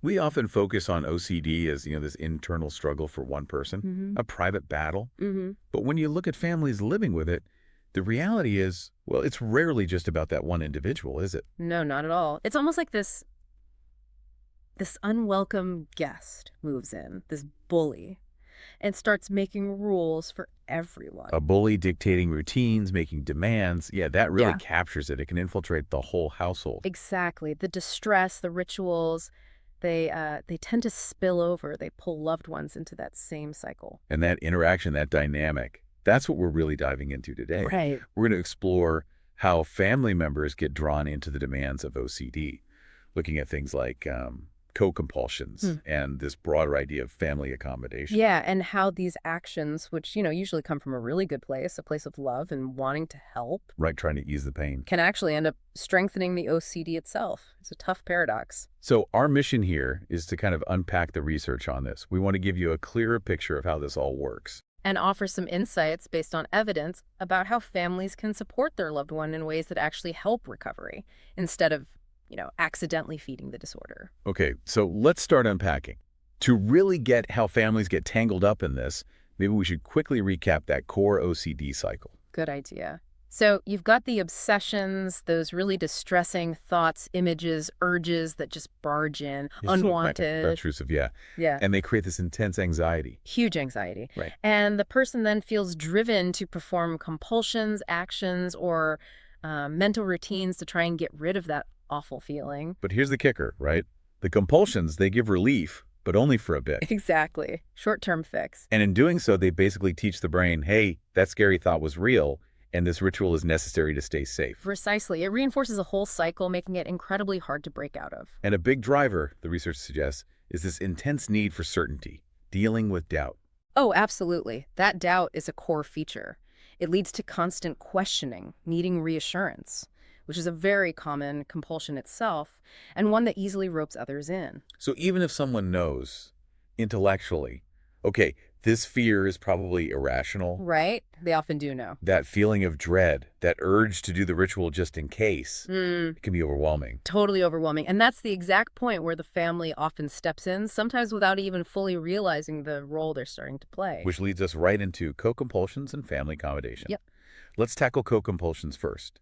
We often focus on OCD as, this internal struggle for one person, Mm-hmm. a private battle. Mm-hmm. But when you look at families living with it, the reality is, well, it's rarely just about that one individual, is it? No, not at all. It's almost like this unwelcome guest moves in, this bully, and starts making rules for everyone. A bully dictating routines, making demands, yeah, that really Yeah, captures it. It can infiltrate the whole household. exactly. The distress, the rituals, they tend to spill over. They pull loved ones into that same cycle. And that interaction, that dynamic, that's what we're really diving into today. Right. We're going to explore how family members get drawn into the demands of OCD, looking at things like co-compulsions and this broader idea of family accommodation. Yeah, and how these actions, which, usually come from a really good place, a place of love and wanting to help, Right, trying to ease the pain. can actually end up strengthening the OCD itself. It's a tough paradox. So our mission here is to kind of unpack the research on this. We want to give you a clearer picture of how this all works. And offer some insights based on evidence about how families can support their loved one in ways that actually help recovery instead of, accidentally feeding the disorder. Okay, so let's start unpacking. To really get how families get tangled up in this, maybe we should quickly recap that core OCD cycle. Good idea. So you've got the obsessions, those really distressing thoughts, images, urges that just barge in, Yes, so unwanted. intrusive, yeah. Yeah. And they create this intense anxiety. Huge anxiety. Right. And the person then feels driven to perform compulsions, actions, or mental routines to try and get rid of that awful feeling. But here's the kicker, right? The compulsions, they give relief, but only for a bit. Exactly. Short-term fix. And in doing so, they basically teach the brain, hey, that scary thought was real, and this ritual is necessary to stay safe. Precisely. It reinforces a whole cycle, making it incredibly hard to break out of. And a big driver, the research suggests, is this intense need for certainty, dealing with doubt. Oh, absolutely. That doubt is a core feature. It leads to constant questioning, needing reassurance, which is a very common compulsion itself, and one that easily ropes others in. So even if someone knows intellectually, okay, this fear is probably irrational, Right? They often do know. that feeling of dread, that urge to do the ritual just in case, it can be overwhelming. Totally overwhelming. And that's the exact point where the family often steps in, sometimes without even fully realizing the role they're starting to play. Which leads us right into co-compulsions and family accommodation. Yep. Let's tackle co-compulsions first.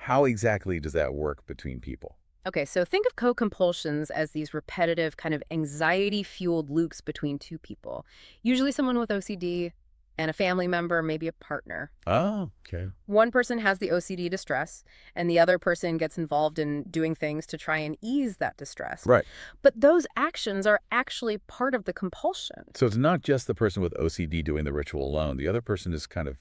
How exactly does that work between people? Okay, so think of co-compulsions as these repetitive, kind of anxiety-fueled loops between two people, usually someone with OCD and a family member, maybe a partner. Oh, okay. One person has the OCD distress, and the other person gets involved in doing things to try and ease that distress. Right. But those actions are actually part of the compulsion. So it's not just the person with OCD doing the ritual alone. The other person is kind of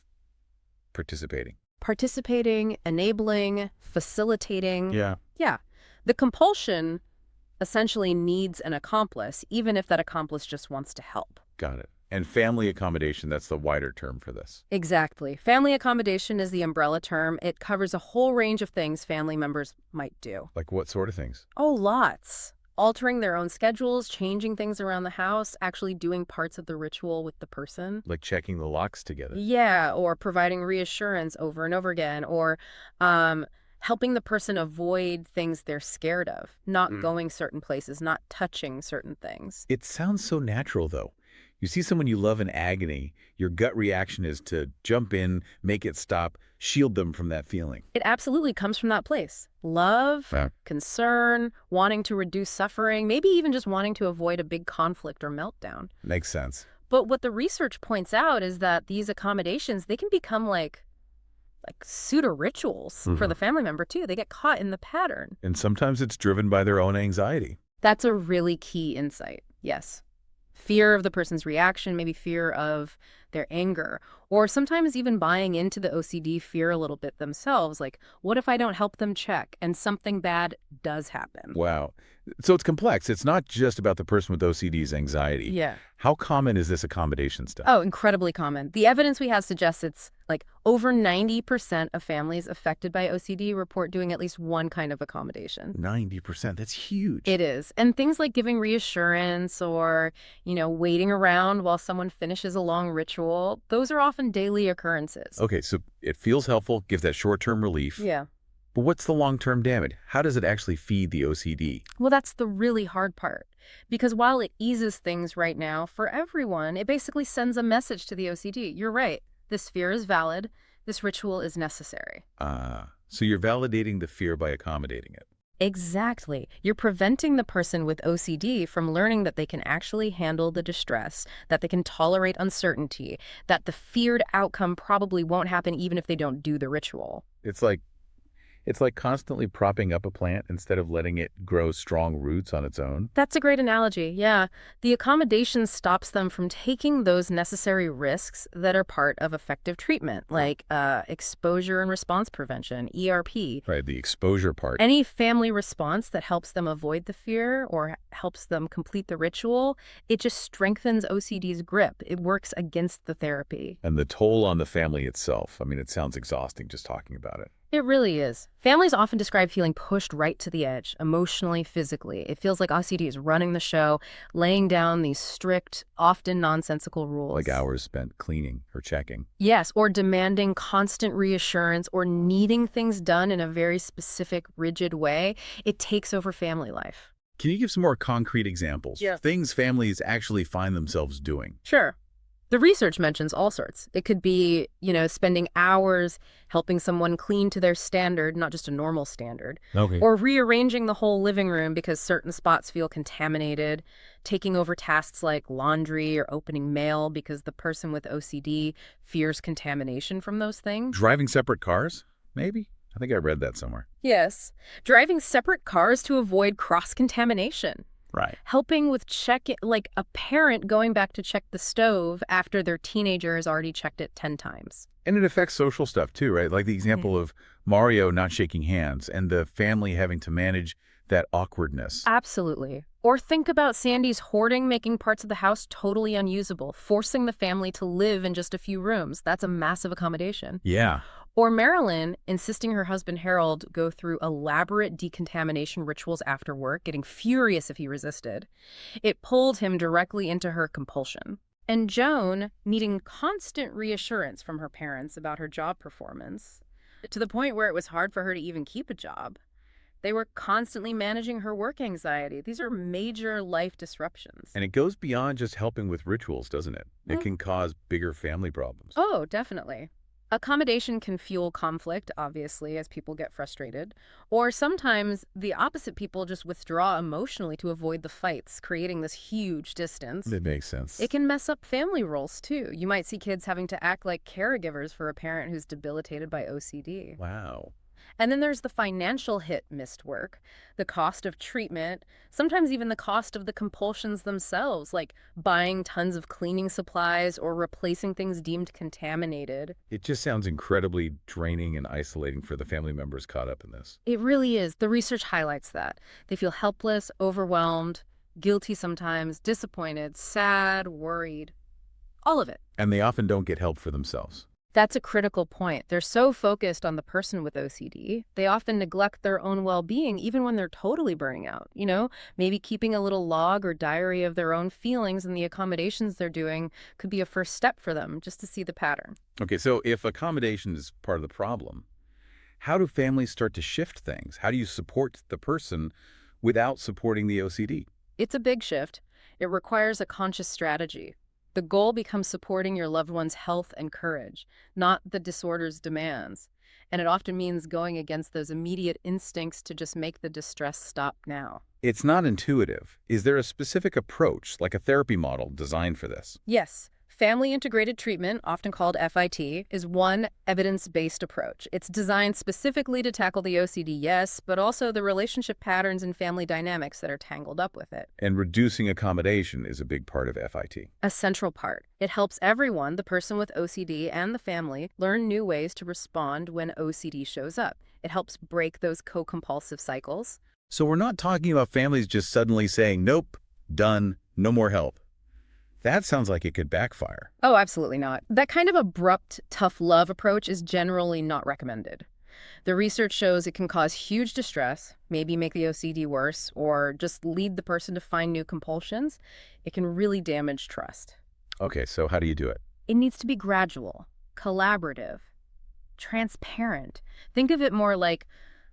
participating. Participating, enabling, facilitating. Yeah. Yeah. The compulsion essentially needs an accomplice, even if that accomplice just wants to help. Got it. And family accommodation, that's the wider term for this. Exactly. Family accommodation is the umbrella term. It covers a whole range of things family members might do. Like what sort of things? Oh, lots. Altering their own schedules, changing things around the house, actually doing parts of the ritual with the person. Like checking the locks together. Yeah, or providing reassurance over and over again, or helping the person avoid things they're scared of, not going certain places, not touching certain things. It sounds so natural, though. You see someone you love in agony, your gut reaction is to jump in, make it stop, shield them from that feeling. It absolutely comes from that place. Love, Yeah. concern, wanting to reduce suffering, maybe even just wanting to avoid a big conflict or meltdown. Makes sense. But what the research points out is that these accommodations, they can become like pseudo rituals for the family member too. They get caught in the pattern. And sometimes it's driven by their own anxiety. That's a really key insight. Yes. Fear of the person's reaction, maybe fear of their anger, or sometimes even buying into the OCD fear a little bit themselves. Like, what if I don't help them check and something bad does happen? Wow. So it's complex. It's not just about the person with OCD's anxiety. Yeah. How common is this accommodation stuff? Oh, incredibly common. The evidence we have suggests it's like over 90% of families affected by OCD report doing at least one kind of accommodation. 90%. That's huge. It is. And things like giving reassurance or, waiting around while someone finishes a long ritual, those are often daily occurrences. Okay, so it feels helpful, gives that short-term relief. Yeah. But what's the long-term damage? How does it actually feed the OCD? Well, that's the really hard part. Because while it eases things right now for everyone, it basically sends a message to the OCD. You're right. This fear is valid. This ritual is necessary. So you're validating the fear by accommodating it. Exactly. You're preventing the person with OCD from learning that they can actually handle the distress, that they can tolerate uncertainty, that the feared outcome probably won't happen even if they don't do the ritual. It's like constantly propping up a plant instead of letting it grow strong roots on its own. That's a great analogy, yeah. The accommodation stops them from taking those necessary risks that are part of effective treatment, like exposure and response prevention, ERP. Right, the exposure part. Any family response that helps them avoid the fear or helps them complete the ritual, it just strengthens OCD's grip. It works against the therapy. And the toll on the family itself. I mean, it sounds exhausting just talking about it. It really is. Families often describe feeling pushed right to the edge, emotionally, physically. It feels like OCD is running the show, laying down these strict, often nonsensical rules. Like hours spent cleaning or checking. Yes, or demanding constant reassurance or needing things done in a very specific, rigid way. It takes over family life. Can you give some more concrete examples? Yeah. Things families actually find themselves doing. Sure. The research mentions all sorts. It could be, spending hours helping someone clean to their standard, not just a normal standard, Okay. or rearranging the whole living room because certain spots feel contaminated, taking over tasks like laundry or opening mail because the person with OCD fears contamination from those things. Driving separate cars? Maybe? I think I read that somewhere. Yes. Driving separate cars to avoid cross-contamination. Right. Helping with like a parent going back to check the stove after their teenager has already checked it 10 times. And it affects social stuff too, right? Like the example of Mario not shaking hands and the family having to manage that awkwardness. Absolutely. Or think about Sandy's hoarding, making parts of the house totally unusable, forcing the family to live in just a few rooms. That's a massive accommodation. Yeah. Or Marilyn insisting her husband Harold go through elaborate decontamination rituals after work, getting furious if he resisted. It pulled him directly into her compulsion. And Joan needing constant reassurance from her parents about her job performance, to the point where it was hard for her to even keep a job. They were constantly managing her work anxiety. These are major life disruptions. And it goes beyond just helping with rituals, doesn't it? It can cause bigger family problems. Oh, definitely. Accommodation can fuel conflict, obviously, as people get frustrated. Or sometimes the opposite people just withdraw emotionally to avoid the fights, creating this huge distance. That makes sense. It can mess up family roles, too. You might see kids having to act like caregivers for a parent who's debilitated by OCD. Wow. And then there's the financial hit missed work, the cost of treatment, sometimes even the cost of the compulsions themselves, like buying tons of cleaning supplies or replacing things deemed contaminated. It just sounds incredibly draining and isolating for the family members caught up in this. It really is. The research highlights that. They feel helpless, overwhelmed, guilty sometimes, disappointed, sad, worried. All of it. And they often don't get help for themselves. That's a critical point. They're so focused on the person with OCD, they often neglect their own well-being even when they're totally burning out. Maybe keeping a little log or diary of their own feelings and the accommodations they're doing could be a first step for them, just to see the pattern. Okay, so if accommodation is part of the problem, how do families start to shift things? How do you support the person without supporting the OCD? It's a big shift. It requires a conscious strategy. The goal becomes supporting your loved one's health and courage, not the disorder's demands. And it often means going against those immediate instincts to just make the distress stop now. It's not intuitive. Is there a specific approach, like a therapy model, designed for this? Yes. Family integrated treatment, often called FIT, is one evidence-based approach. It's designed specifically to tackle the OCD, yes, but also the relationship patterns and family dynamics that are tangled up with it. And reducing accommodation is a big part of FIT. A central part. It helps everyone, the person with OCD and the family, learn new ways to respond when OCD shows up. It helps break those co-compulsive cycles. So we're not talking about families just suddenly saying, nope, done, no more help. That sounds like it could backfire. Oh, absolutely not. That kind of abrupt, tough love approach is generally not recommended. The research shows it can cause huge distress, maybe make the OCD worse, or just lead the person to find new compulsions. It can really damage trust. Okay, so how do you do it? It needs to be gradual, collaborative, transparent. Think of it more like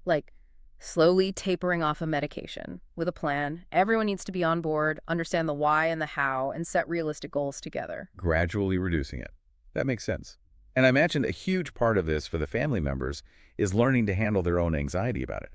like slowly tapering off a medication with a plan. Everyone needs to be on board, understand the why and the how, and set realistic goals together. Gradually reducing it. That makes sense. And I imagine a huge part of this for the family members is learning to handle their own anxiety about it.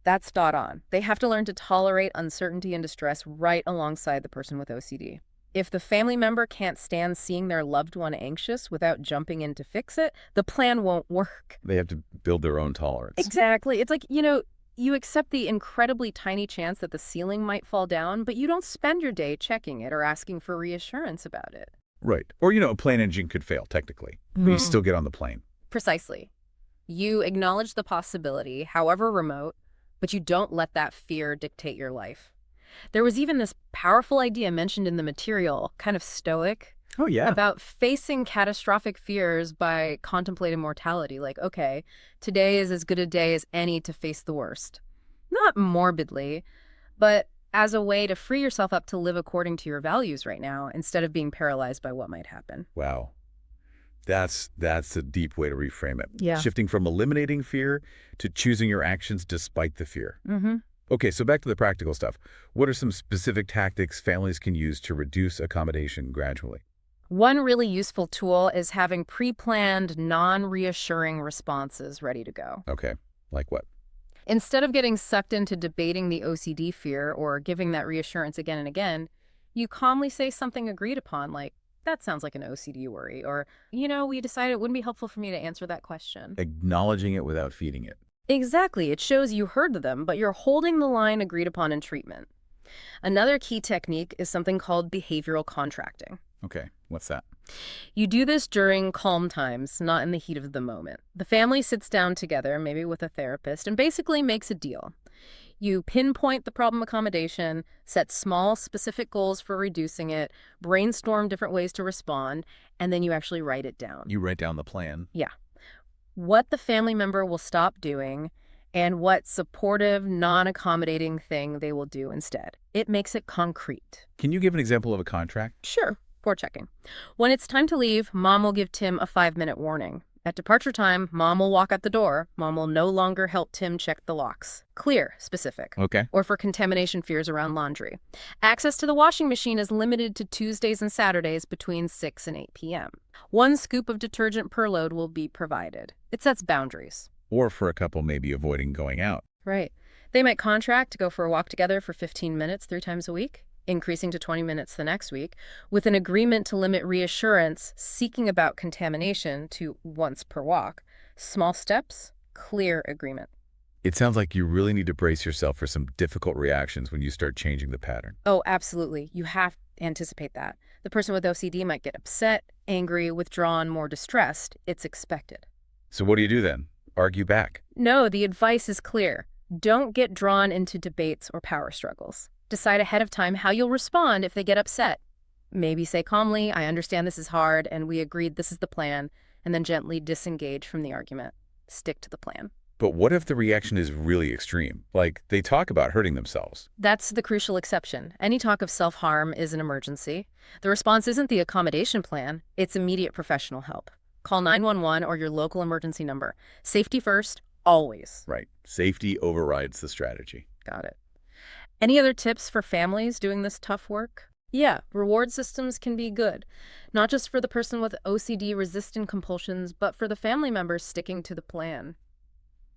That's spot on. They have to learn to tolerate uncertainty and distress right alongside the person with OCD. If the family member can't stand seeing their loved one anxious without jumping in to fix it, the plan won't work. They have to build their own tolerance. Exactly. It's like, you accept the incredibly tiny chance that the ceiling might fall down, but you don't spend your day checking it or asking for reassurance about it. Right. Or, a plane engine could fail, technically. But you still get on the plane. Precisely. You acknowledge the possibility, however remote, but you don't let that fear dictate your life. There was even this powerful idea mentioned in the material, kind of stoic, Oh, yeah. about facing catastrophic fears by contemplating mortality. Like, okay, today is as good a day as any to face the worst. Not morbidly, but as a way to free yourself up to live according to your values right now instead of being paralyzed by what might happen. Wow. That's a deep way to reframe it. Yeah. Shifting from eliminating fear to choosing your actions despite the fear. Mm-hmm. Okay, so back to the practical stuff. What are some specific tactics families can use to reduce accommodation gradually? One really useful tool is having pre-planned, non-reassuring responses ready to go. Okay, like what? Instead of getting sucked into debating the OCD fear or giving that reassurance again and again, you calmly say something agreed upon, like, that sounds like an OCD worry, or, we decided it wouldn't be helpful for me to answer that question. Acknowledging it without feeding it. Exactly. It shows you heard them, but you're holding the line agreed upon in treatment. Another key technique is something called behavioral contracting. Okay, what's that? You do this during calm times, not in the heat of the moment. The family sits down together, maybe with a therapist, and basically makes a deal. You pinpoint the problem accommodation, set small, specific goals for reducing it, brainstorm different ways to respond, and then you actually write it down. You write down the plan. Yeah. What the family member will stop doing and what supportive, non-accommodating thing they will do instead. It makes it concrete. Can you give an example of a contract? Sure. For checking. When it's time to leave, Mom will give Tim a 5-minute warning. At departure time, Mom will walk out the door. Mom will no longer help Tim check the locks. Clear, specific. Okay. Or for contamination fears around laundry. Access to the washing machine is limited to Tuesdays and Saturdays between 6 and 8 p.m. 1 scoop of detergent per load will be provided. It sets boundaries. Or for a couple, maybe avoiding going out. Right. They might contract to go for a walk together for 15 minutes 3 times a week, increasing to 20 minutes the next week, with an agreement to limit reassurance seeking about contamination to once per walk. Small steps, clear agreement. It sounds like you really need to brace yourself for some difficult reactions when you start changing the pattern. Oh, absolutely. You have to anticipate that. The person with OCD might get upset, angry, withdrawn, more distressed. It's expected. So what do you do then? Argue back? No, the advice is clear. Don't get drawn into debates or power struggles. Decide ahead of time how you'll respond if they get upset. Maybe say calmly, I understand this is hard, and we agreed this is the plan, and then gently disengage from the argument. Stick to the plan. But what if the reaction is really extreme? Like, they talk about hurting themselves. That's the crucial exception. Any talk of self-harm is an emergency. The response isn't the accommodation plan, it's immediate professional help. Call 911 or your local emergency number. Safety first, always. Right. Safety overrides the strategy. Got it. Any other tips for families doing this tough work? Yeah, reward systems can be good. Not just for the person with OCD-resistant compulsions, but for the family members sticking to the plan.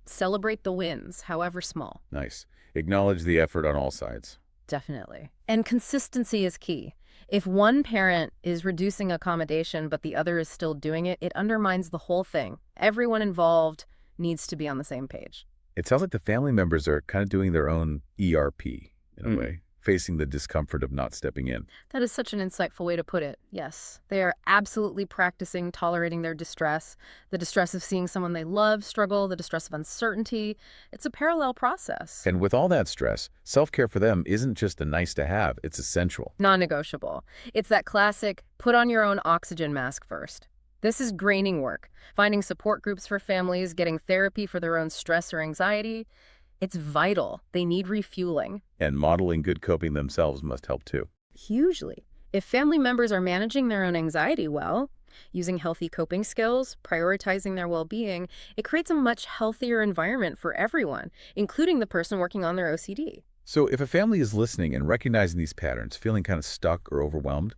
Celebrate the wins, however small. Nice. Acknowledge the effort on all sides. Definitely. And consistency is key. If one parent is reducing accommodation but the other is still doing it, it undermines the whole thing. Everyone involved needs to be on the same page. It sounds like the family members are kind of doing their own ERP, in a way, facing the discomfort of not stepping in. That is such an insightful way to put it. Yes, they are absolutely practicing tolerating their distress, the distress of seeing someone they love struggle, the distress of uncertainty. It's a parallel process. And with all that stress, self-care for them isn't just a nice to have, it's essential. Non-negotiable. It's that classic, put on your own oxygen mask first. This is graining work, finding support groups for families, getting therapy for their own stress or anxiety. It's vital. They need refueling. And modeling good coping themselves must help too. Hugely. If family members are managing their own anxiety well, Using healthy coping skills, prioritizing their well-being, it creates a much healthier environment for everyone, including the person working on their OCD. So if a family is listening and recognizing these patterns, feeling kind of stuck or overwhelmed,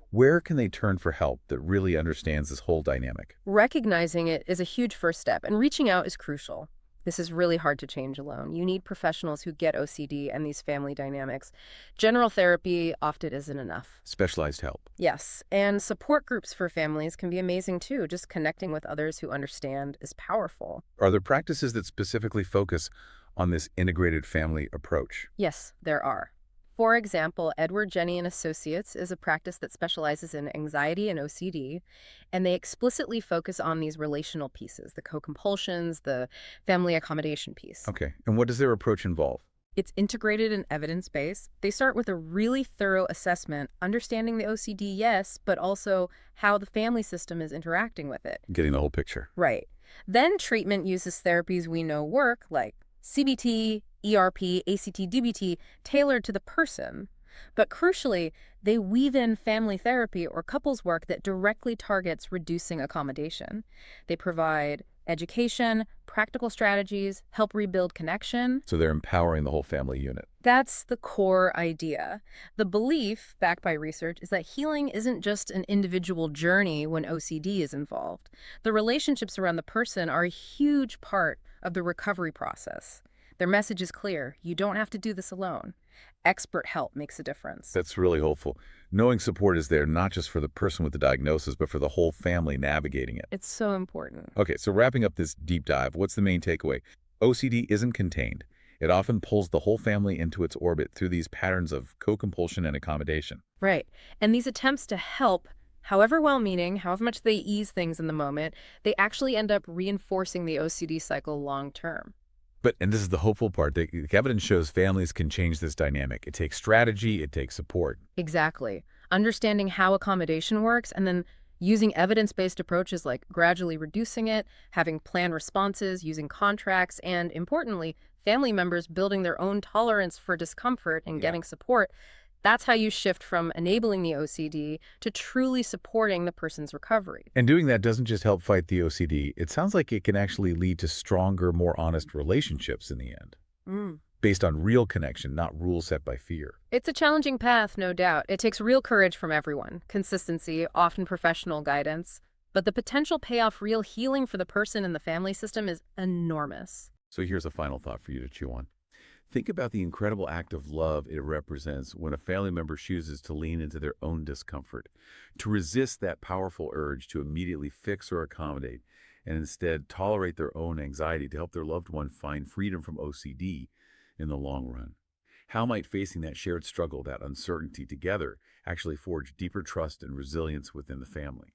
where can they turn for help that really understands this whole dynamic? Recognizing it is a huge first step, and reaching out is crucial. This is really hard to change alone. You need professionals who get OCD and these family dynamics. General therapy often isn't enough. Specialized help. Yes, and support groups for families can be amazing too. Just connecting with others who understand is powerful. Are there practices that specifically focus on this integrated family approach? Yes, there are. For example, Edward Jenny and Associates is a practice that specializes in anxiety and OCD, and they explicitly focus on these relational pieces, the co-compulsions, the family accommodation piece. Okay. And what does their approach involve? It's integrated and evidence-based. They start with a really thorough assessment, understanding the OCD, yes, but also how the family system is interacting with it. Getting the whole picture. Right. Then treatment uses therapies we know work, like CBT, ERP, ACT, DBT, tailored to the person. But crucially, they weave in family therapy or couples work that directly targets reducing accommodation. They provide education, practical strategies, help rebuild connection. So they're empowering the whole family unit. That's the core idea. The belief, backed by research, is that healing isn't just an individual journey when OCD is involved. The relationships around the person are a huge part of the recovery process. Their message is clear. You don't have to do this alone. Expert help makes a difference. That's really hopeful. Knowing support is there not just for the person with the diagnosis, but for the whole family navigating it. It's so important. Okay, so wrapping up this deep dive, what's the main takeaway? OCD isn't contained. It often pulls the whole family into its orbit through these patterns of co-compulsion and accommodation. Right. And these attempts to help, however well-meaning, however much they ease things in the moment, they actually end up reinforcing the OCD cycle long-term. And this is the hopeful part, the evidence shows families can change this dynamic. It takes strategy, it takes support. Exactly. Understanding how accommodation works and then using evidence-based approaches like gradually reducing it, having planned responses, using contracts, and importantly, family members building their own tolerance for discomfort and getting support. That's how you shift from enabling the OCD to truly supporting the person's recovery. And doing that doesn't just help fight the OCD. It sounds like it can actually lead to stronger, more honest relationships in the end, based on real connection, not rules set by fear. It's a challenging path, no doubt. It takes real courage from everyone, consistency, often professional guidance. But the potential payoff, real healing for the person and the family system is enormous. So here's a final thought for you to chew on. Think about the incredible act of love it represents when a family member chooses to lean into their own discomfort, to resist that powerful urge to immediately fix or accommodate, and instead tolerate their own anxiety to help their loved one find freedom from OCD in the long run. How might facing that shared struggle, that uncertainty together, actually forge deeper trust and resilience within the family?